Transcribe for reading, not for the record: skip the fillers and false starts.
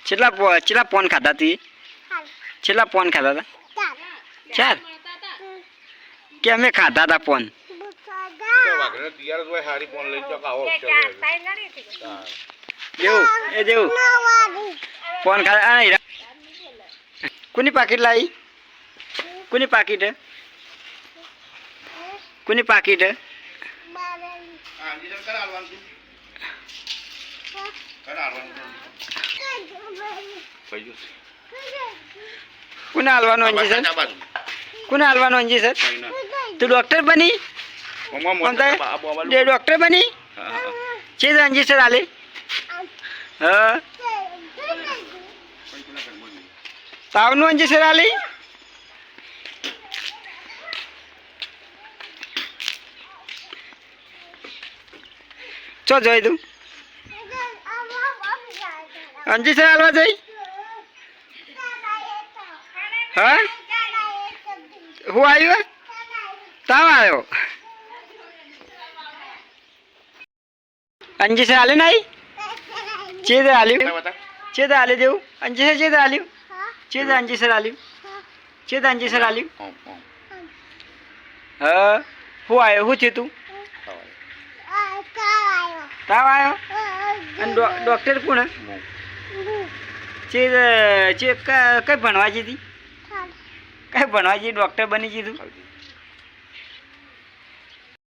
ચેટલા porn ખાધા તી ચેટલા porn ખાધા હતા 4 કે અમે ખાધા હતા પોન દેવું પોન ખાધા કોની પાકીટ લાવી કોની પાકીટ કોની પાકીટ કોને હાલવાનું અંજી સર કોને હાલવાનું અંજી સર તું ડોક્ટર બની ડોક્ટર બની છે અંજી સર હાલે હા તાવનું અંજી સર હાલે ચો જોઈ તું અંજી સર હાલવા જઈ હા હું આવ્યો તાવ આવ્યો અંજી સર હાલે નહીં ચેદ હાલ્યું ચેદ હાલે દેવું અંજી સર ચેદ હાલ્યું ચેદ અંજી સર હાલ્યું ચેદ અંજી સર હાલ્યું હા હું આવ્યો શું છે તું તાવ આવ્યો અને ડૉક્ટર કોણ ચેદ કઈ ભણવા જતી કઈ ભણવા જઈ ડૉક્ટર બની જીધું